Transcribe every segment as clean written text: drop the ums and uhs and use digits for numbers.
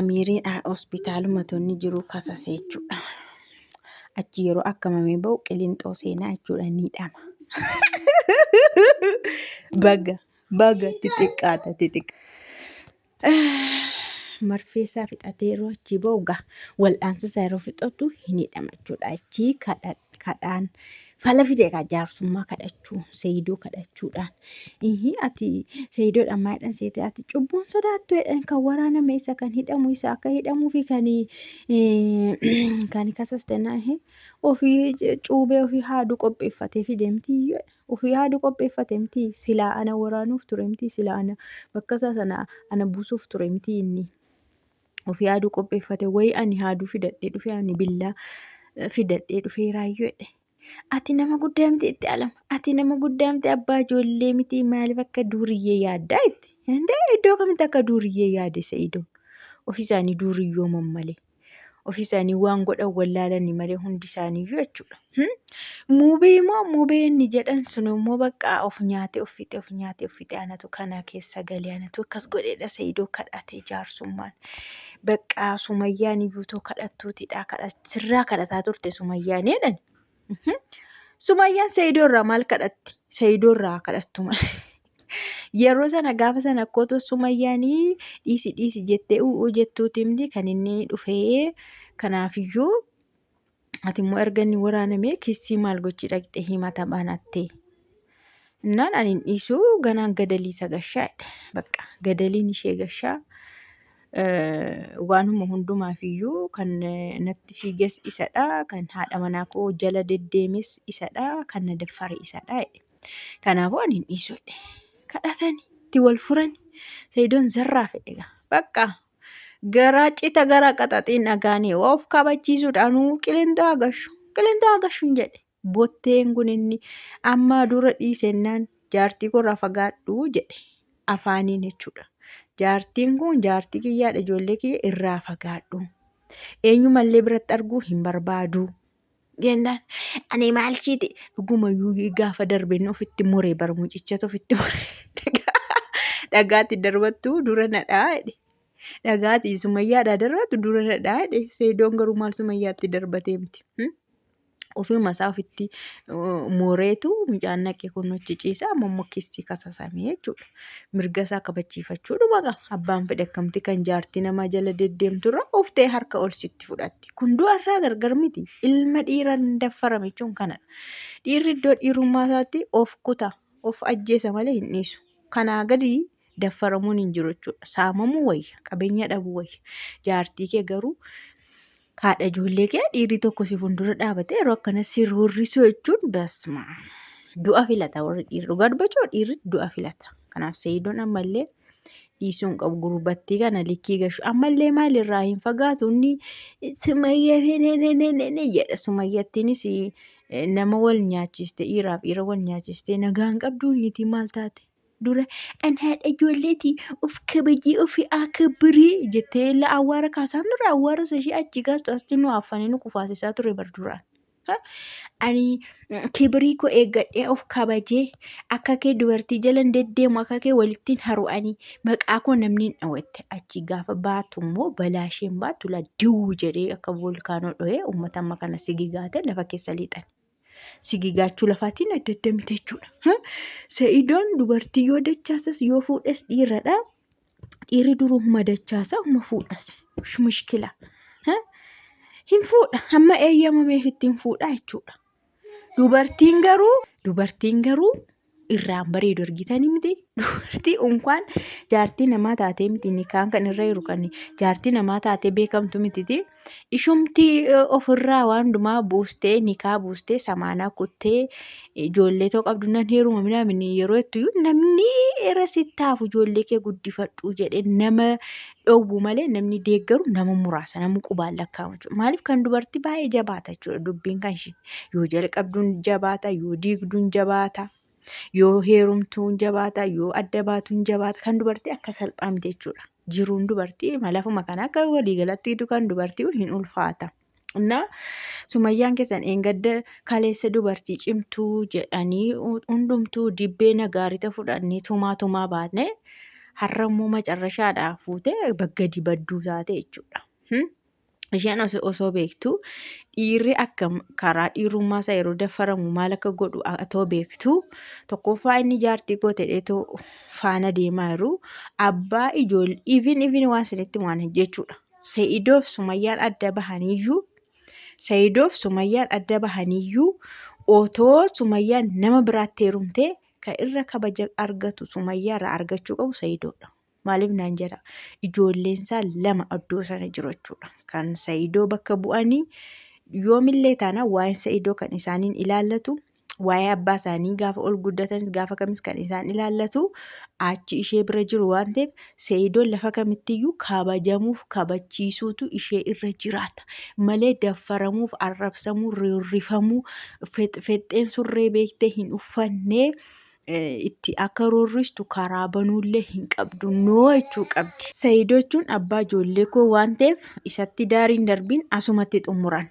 Amiiriin hospitaaluma tonni jiru kasasee jechuudha. Achi yeroo akkamamee bahu Qilinxoo seenaa jechuudha ni dhama. Baga xixiqqaata. Marfee isaa fixatee yeroo achi bahu wal'aansa isaa yeroo fixatu hin hidhama jechuudha. Achi kadhaan fala fidee jaarsummaa kadhachuu seeyidoo kadhachuudhaan. Ati seeyidoodhaan maayidhaan seetee ati cubbuun sodaattu jedhan kan waraaname isa kan hidhamu isa akka hidhamuu fi kan kasastenaa ofii cuubee ofii haaduu qopheeffatee fideemtii ofii haaduu qopheeffate miti silaa ana waraanuuf ture miti silaa ana bakka isaa sana ana buusuuf ture miti inni. Ofii haaduu qopheeffate wayii ani haaduu fidadhee dhufee ani billaa fidadhee dhufee raayyoo jedhe. Ati nama guddaa miti itti alama. Ati nama guddaa miti abbaa ijoollee miti maaliif akka duuriyyee yaaddaa itti. Iddoo kamitti akka duuriyyee yaade seeyidoon. Ofii isaanii duuriyyooman malee. Ofii isaanii waan godhan wallaalanii malee hundi isaanii jechuudha. Muubee inni jedhan sun immoo bakka of nyaatee of fixe anatu kana keessa galee anatu akkas godheedha seeyidoo kadhatee jaarsummaan. Bakka Sumayyaan iyyuu kadhattuutidha sirraa kadhataa turte Sumayyaan jedhan. Sumayyaan seeyidoorraa maal kadhatti? Seeyidoorraa kadhattu malee. Yeroo sana gaafa sana akkootu Sumayyaan dhiisi jettee jettuuti miti kan inni dhufee kanaafiyyuu ati immoo erga inni waraaname kissii maal gochii dhaqxee himata banattee. Innaan ani hin dhiisu ganaan gadaliisa gashaa bakka gadaliin ishee gashaa waanuma hundumaafiyyuu kan natti fiiges isadha kan haadha manaa koo jala deddeemes isadha kan na daffare isadha. Kanaafuu ani hin dhiisu kadhatanii itti wal furani seeyidoon zarraa fedhe bakka garaa cita garaa qaxaxiin dhagaanii of kabachiisuudhaan Qilinxoo agashuun jedhe. Botteen kun inni amma dura dhiisennaan jaartii korraa fagaadhu jedhe afaaniin jechuudha. Jaartiin kun jaartii kiyyaadha ijoollee kiyya irraa fagaadhu. Eenyumallee biratti arguu hin barbaadu. Jennaan ani maalchiiti dhugumayyuu gaafa darbeen ofitti muree barmuucichatu ofitti muree dhagaatti darbattu dura nadhaa jedhe. Dhagaatti Sumayyaadhaa darbattu dura nadhaa jedhe. Seeyidoon garuu maal Sumayyaatti darbatee miti. Ofiima isaa ofitti mooreetu mucaan naqee kunnochi ciisaa ammoo kissii kasasamee jechuudha. Mirga isaa kabachiifachuu dhuma abbaan fedhe akkamti kan jaartii namaa jala deddeemturra oftee harka ol sitti fudhatti. Kun du'arraa gargar miti. Ilma dhiiraan daffarame jechuun kanadha. Dhiirri iddoo dhiirummaa isaatti of kuta of ajjeesa malee hin dhiisu. Kanaa gadi daffaramuun hin jiru jechuudha. Saamamuu wayya qabeenya dhabuu wayya. Jaartii kee garuu haadha ijoollee kee dhiirri tokko si fuuldura dhaabate yeroo akkana si roorrisuu jechuun basma du'a filata warri dhiirri dhugaa dubbachuu dhiirri du'a filata. Kanaaf seeyidoon ammallee dhiisuun qabu gurbattii kana likkii gashu ammallee maalirraa hin fagaatu inni Sumayyaa jedha. Sumayyattiinis nama wal nyaachiste dhiiraaf dhiira wal nyaachiste nagaan qabduu niitii maal taate. Dura an haadha ijoolleetii of kabajee ofii akabiree jettee awwaara kaasaan dura awwaara ishee achi gaastu asitti nu afanii nu kufaasisaa ture barduraan. Ani kibirii koo eeggadhee of kabajee akka kee dubartii jala deddeemu akka kee walittiin haru'anii maqaa koo namni hin dhawwatte achi gaafa baatu immoo balaa isheen baatu la diwuu jedhee akka volkaanoo dho'ee uummata amma kana sigigaate lafa keessa liixan. Sigigaachuu lafaatiin adda adda miti jechuudha. Seeyidoon dubartii yoo dachaasas yoo fuudhes dhiiradha. Dhiirri duruma dachaasa uma fuudhas. Mushkila. Hin fuudha. Hamma eeyyamameef ittiin fuudha jechuudha. Dubartiin garuu irraan bareedu argitanii miti. Dubartii unkwaan jaartii namaa taatee miti nikaan kan irra jiru kan jaartii namaa taatee beekamtu mititi. Ishumti ofirraa waan hundumaa buustee nikaa buustee samaanaa kuttee ijoollee ta'uu qabdu nan heeruma midhaan yeroo itti namni irra sittaafu ijoollee kee guddifadhu jedhee nama dhowwu malee namni deeggaru nama muraasa nama qubaan lakkaa'amu. Maaliif kan dubartii baay'ee jabaata jechuudha dubbiin kan ishee yoo jalqabduun jabaata yoo diigduun jabaata. Yoo heerumtuun jabaata yoo adda baatuun jabaata kan dubartii akka salphaa miti jechuudha. Jiruun dubartii malafuma kana akka waliigalatti kan dubartii hin ulfaata. Innaa Sumayyaan keessan eengadda kaleessa dubartii cimtuu jedhanii hundumtuu dibbee nagaarita fudhanii tumaa baatne har'a immoo macarrashaadhaa fuutee baggadi badduu taate jechuudha. Isheen osoo beektuu dhiirri akka karaa dhiirummaa isaa yeroo daffaramu maal akka godhu atoo beektuu tokkoffaa inni jaartii goote dheetoo faana deemaa jiru abbaa ijoollee even waan sanitti waan jechuudha. Sa'iidoof Sumayyaan adda bahaniyyuu otoo Sumayyaan nama biraatti heerumtee kan irra kabaja argatu Sumayyaarraa argachuu qabu Sa'iidoodha. Maaliif naan jedha ijoolleen isaa 2 iddoo sana jiru jechuudha. Kan Sa'iidoo bakka bu'anii yoomillee taana waa'een Sa'iidoo kan isaaniin ilaallatu waa'ee abbaa isaanii gaafa ol guddatan gaafa kamis kan isaan ilaallatu achi ishee bira jiru waan ta'eef Sa'iidoon lafa kamittiyyuu kabajamuuf kabachiisuutu ishee irra jiraata malee daffaramuuf arrabsamuu rirrifamuu fexxeen surree beektee hin uffannee itti akka roorristu karaa banuullee hin qabdu noo jechuu qabdi. Sa'iidoo jechuun abbaa ijoollee koo waan ta'eef isatti daariin darbiin asumatti xumuran.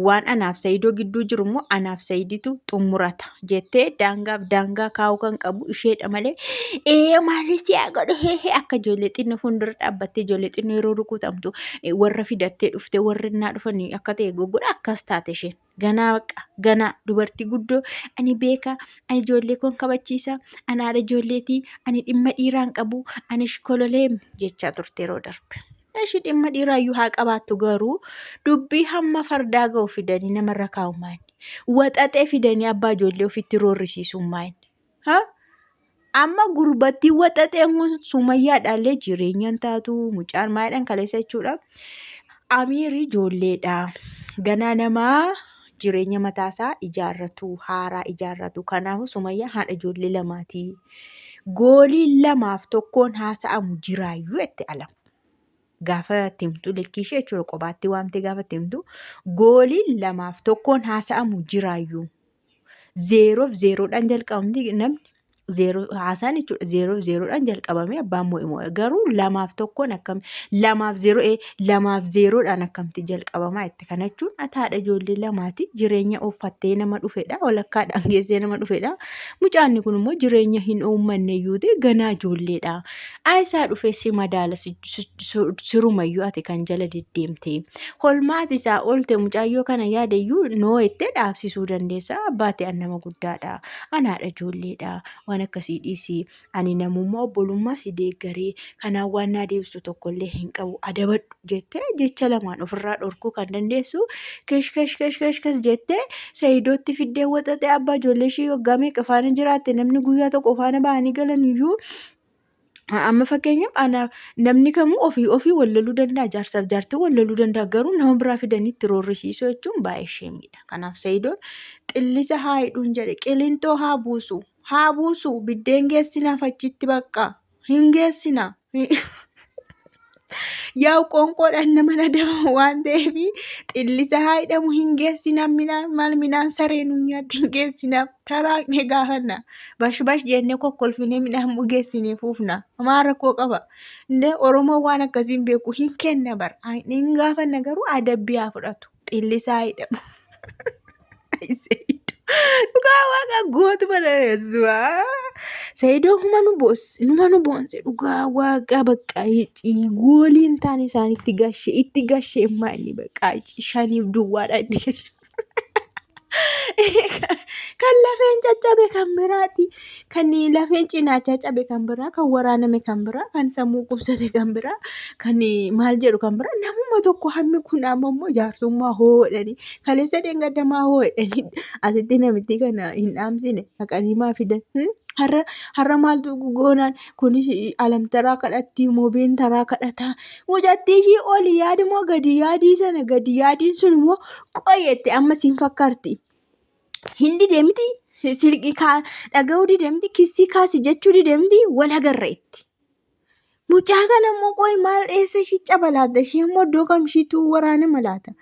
Waan anaaf Sa'iidoo gidduu jiru immoo anaaf Sa'iiditu xumurata jettee daangaaf daangaa kaa'uu kan qabu isheedha malee maalis yaa godhe akka ijoollee xinnoo fuuldura dhaabbattee ijoollee xinnoo yeroo rukutamtu warra fidattee dhufte warri innaa dhufanii akka ta'e goggodha akkas taate isheen. Ganaa dubartii guddoo ani beeka ani ijoollee koon kabachiisa ani haadha ijoolleetii ani dhimma dhiiraan qabu ani shikololee jechaa turte yeroo darbe. Ishii dhimma dhiiraayyuu haa qabaattu garuu dubbii hamma fardaa ga'u fidanii namarra kaa'u maani. Waxaxee fidanii abbaa ijoollee ofitti roorrisiisu maani. Amma gurbattii waxaxeen kun Sumayyaadhaallee jireenyaan taatu mucaan maayidhaan kaleessa jechuudha. Amiirri ijoolleedha. Ganaa namaa jireenya mataasaa ijaarratu haaraa ijaarratu kanaafuu Sumayyaa haadha ijoollee 2ti. Goolii 2-1 haasa'amu jiraayyuu itti alamu. Gaafa timtu lekkishee jechuudha qobaatti waamtee gaafa timtu goolii 2-1 haasa'amu jiraayyuu 0-0dhaan jalqabamti namni 0 haasaan jechuudha 0-0dhaan jalqabamee abbaan moo'ee garuu 2-1 akkam 2-0dhaan akkamti jalqabamaa itti kana jechuun haadha ijoollee 2ti jireenya uffattee nama dhufedha walakkaadhaan geessee nama dhufedha mucaanni kun immoo jireenya hin uummanne iyyuuti ganaa ijoolleedha isaa dhufee si madaala sirumayyuu ati kan jala deddeemte holmaati isaa oolte mucaayyoo kana yaadeyyuu noo itti dhaabsisuu dandeessa abbaate an nama guddaadha anaadha ijoolleedha waan akkasii dhiisii ani namummaa obbolummaa si deeggaree kanaan waan naa deebistu tokkollee hin qabu adabadhu jettee jecha lamaan ofirraa dhorkuu kan dandeessu kesh jettee Sa'iidootti fiddee waxaxee abbaa ijoollee ishee waggaa meeqa faana jiraatte namni guyyaa tokko faana ba'anii galaniyyuu amma fakkeenyaaf namni kamuu ofii walloluu danda'a jaarsaaf jaartii walloluu danda'a garuu nama biraa fidanii itti roorrisiisuu jechuun baay'ee sheemiidha. Kanaaf Sa'iidoon xillisa haa hidhuun jedhe qilintoo haa buusu biddeen geessinaaf achitti bakka hin geessina. Yaa qoonqoodhaan nama nadama waan ta'eef xillisa haa hidhamu hin geessina midhaan sareen nyaatti hin geessinaaf taraaqnee gaafanna bash jennee kokkolfinee midhaan geessinee fuufna maa rakkoo qaba indee Oromoo waan akkasiin beeku hin kenna bara hin gaafanna garuu adabbii haa fudhatu xillisa haa hidhamu. Dhugaa waaqa gootu barareessu Sa'iidoo numa nu boonse dhugaa waaqa bakka gooliin taane isaanitti gashee maali bakka 5-2 kan lafeen caccabe kan biraati kan lafeen cinaachaa cabe kan biraa kan waraaname kan biraa kan sammuu qubsate kan biraa kan maal jedhu kan biraa namuma tokko hammi kun ammoo jaarsummaa hoodhanii kaleessa deengaddamaa hoodhanii asitti namitti kana hin dhaamsine haqanii maa fidan. Har'a maaltu goonaan kunis alamtaraa kadhatti moobeen taraa kadhataa mucattii ishii oli yaadi moo gadi yaadiin sun immoo qoyette amma siin fakkaarti. Hindi deemti silqii dhaga'uu dideemti kissii kaasi jechuu dideemti wal agarreetti. Mucaa kana immoo qoy maal eessa ishii cabalaata ishee immoo iddoo kamshiituu waraana malaata.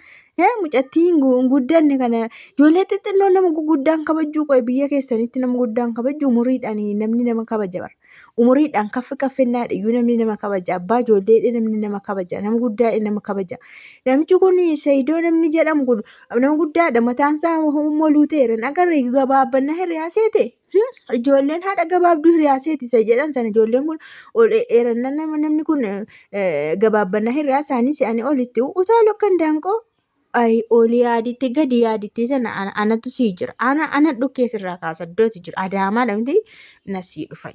Mucattiin guddanne kana ijoollee xixinnoo nama guguddaan kabajuu qoy biyya keessanitti nama guddaan kabaju umuriidhaan namni nama kabaja bara. Umuriidhaan kaffennaadha iyyuu namni nama kabaja abbaa ijoollee namni nama kabaja nama guddaa nama kabaja. Namichi kun Sa'iidoo namni jedhamu kun nama guddaadha mataan isaa moluu ta'eera agarree gabaabbanna hiriyaa seete Ijoolleen haadha gabaabduu hiriyaa seeti isa jedhan sana ijoolleen kun ol dheerannaan namni kun gabaabbannaa hiriyaa isaanii se'anii olitti utaaluu akka hindaanqoo. Ayi oli yaaditti gadi yaaditti sana anatu sii jira. Ana dhukkee sirraa kaasa iddooti jiru. Adaamaadha miti nasii dhufa.